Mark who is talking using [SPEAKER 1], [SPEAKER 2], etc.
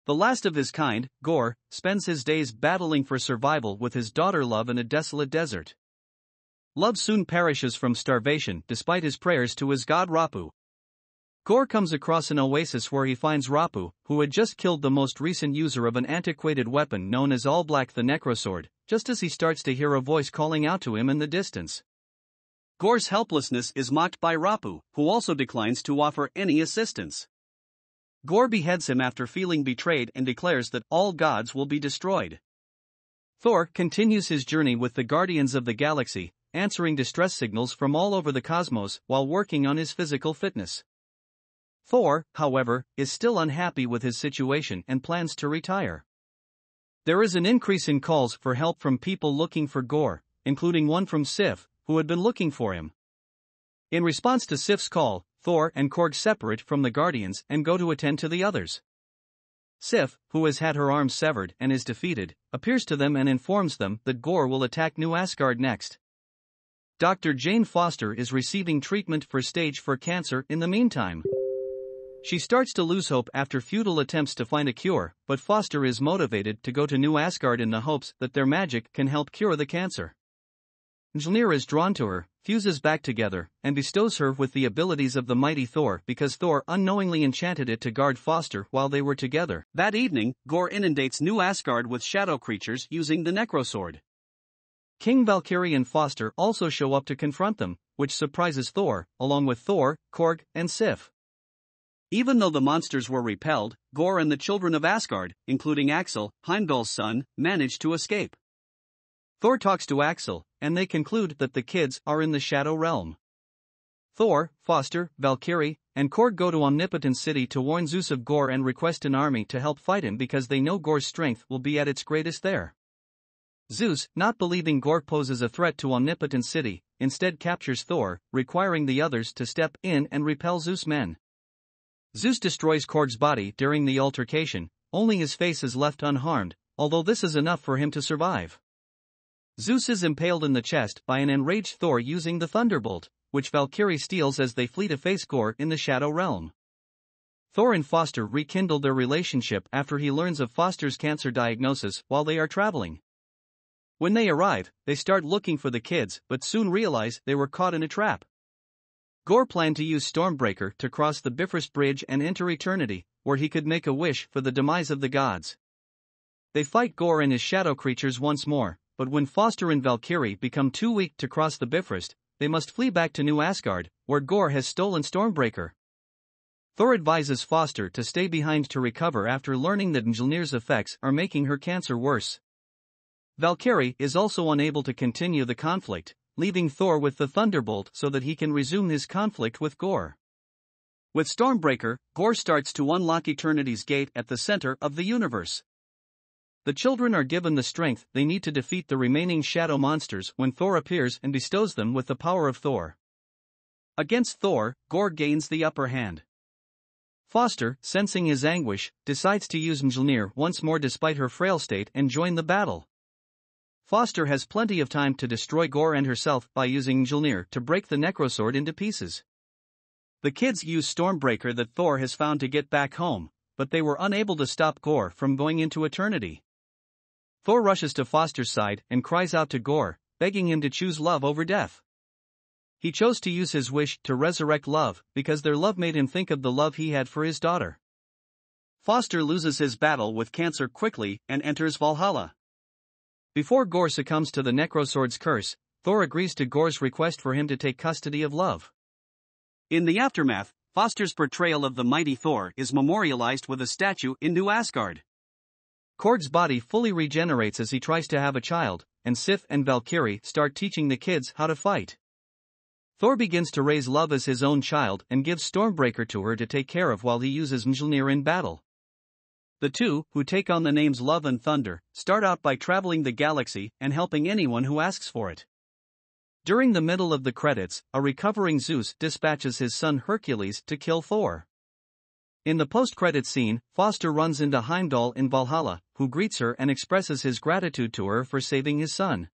[SPEAKER 1] The last of his kind, Gorr, spends his days battling for survival with his daughter Love in a desolate desert. Love soon perishes from starvation despite his prayers to his god Rapu. Gorr comes across an oasis where he finds Rapu, who had just killed the most recent user of an antiquated weapon known as All Black the Necrosword, just as he starts to hear a voice calling out to him in the distance. Gorr's helplessness is mocked by Rapu, who also declines to offer any assistance. Gorr beheads him after feeling betrayed and declares that all gods will be destroyed. Thor continues his journey with the Guardians of the Galaxy, answering distress signals from all over the cosmos while working on his physical fitness. Thor, however, is still unhappy with his situation and plans to retire. There is an increase in calls for help from people looking for Gorr, including one from Sif, who had been looking for him. In response to Sif's call, Thor and Korg separate from the Guardians and go to attend to the others. Sif, who has had her arms severed and is defeated, appears to them and informs them that Gorr will attack New Asgard next. Dr. Jane Foster is receiving treatment for stage 4 cancer in the meantime. She starts to lose hope after futile attempts to find a cure, but Foster is motivated to go to New Asgard in the hopes that their magic can help cure the cancer. Mjolnir is drawn to her, fuses back together, and bestows her with the abilities of the mighty Thor because Thor unknowingly enchanted it to guard Foster while they were together. That evening, Gorr inundates New Asgard with shadow creatures using the Necrosword. King Valkyrie and Foster also show up to confront them, which surprises Thor, along with Thor, Korg, and Sif. Even though the monsters were repelled, Gorr and the children of Asgard, including Axel, Heimdall's son, manage to escape. Thor talks to Axel, and they conclude that the kids are in the Shadow Realm. Thor, Foster, Valkyrie, and Korg go to Omnipotent City to warn Zeus of Gorr and request an army to help fight him because they know Gorr's strength will be at its greatest there. Zeus, not believing Gorr poses a threat to Omnipotent City, instead captures Thor, requiring the others to step in and repel Zeus' men. Zeus destroys Korg's body during the altercation, only his face is left unharmed, although this is enough for him to survive. Zeus is impaled in the chest by an enraged Thor using the Thunderbolt, which Valkyrie steals as they flee to face Gorr in the Shadow Realm. Thor and Foster rekindle their relationship after he learns of Foster's cancer diagnosis while they are traveling. When they arrive, they start looking for the kids but soon realize they were caught in a trap. Gorr planned to use Stormbreaker to cross the Bifrost Bridge and enter Eternity, where he could make a wish for the demise of the gods. They fight Gorr and his shadow creatures once more, but when Foster and Valkyrie become too weak to cross the Bifrost, they must flee back to New Asgard, where Gorr has stolen Stormbreaker. Thor advises Foster to stay behind to recover after learning that Mjolnir's effects are making her cancer worse. Valkyrie is also unable to continue the conflict, leaving Thor with the Thunderbolt so that he can resume his conflict with Gorr. With Stormbreaker, Gorr starts to unlock Eternity's gate at the center of the universe. The children are given the strength they need to defeat the remaining shadow monsters when Thor appears and bestows them with the power of Thor. Against Thor, Gorr gains the upper hand. Foster, sensing his anguish, decides to use Mjolnir once more despite her frail state and join the battle. Foster has plenty of time to destroy Gorr and herself by using Mjolnir to break the Necrosword into pieces. The kids use Stormbreaker that Thor has found to get back home, but they were unable to stop Gorr from going into Eternity. Thor rushes to Foster's side and cries out to Gorr, begging him to choose love over death. He chose to use his wish to resurrect Love because their love made him think of the love he had for his daughter. Foster loses his battle with cancer quickly and enters Valhalla. Before Gorr succumbs to the Necrosword's curse, Thor agrees to Gorr's request for him to take custody of Love. In the aftermath, Foster's portrayal of the mighty Thor is memorialized with a statue in New Asgard. Korg's body fully regenerates as he tries to have a child, and Sif and Valkyrie start teaching the kids how to fight. Thor begins to raise Love as his own child and gives Stormbreaker to her to take care of while he uses Mjolnir in battle. The two, who take on the names Love and Thunder, start out by traveling the galaxy and helping anyone who asks for it. During the middle of the credits, a recovering Zeus dispatches his son Hercules to kill Thor. In the post-credits scene, Foster runs into Heimdall in Valhalla, who greets her and expresses his gratitude to her for saving his son.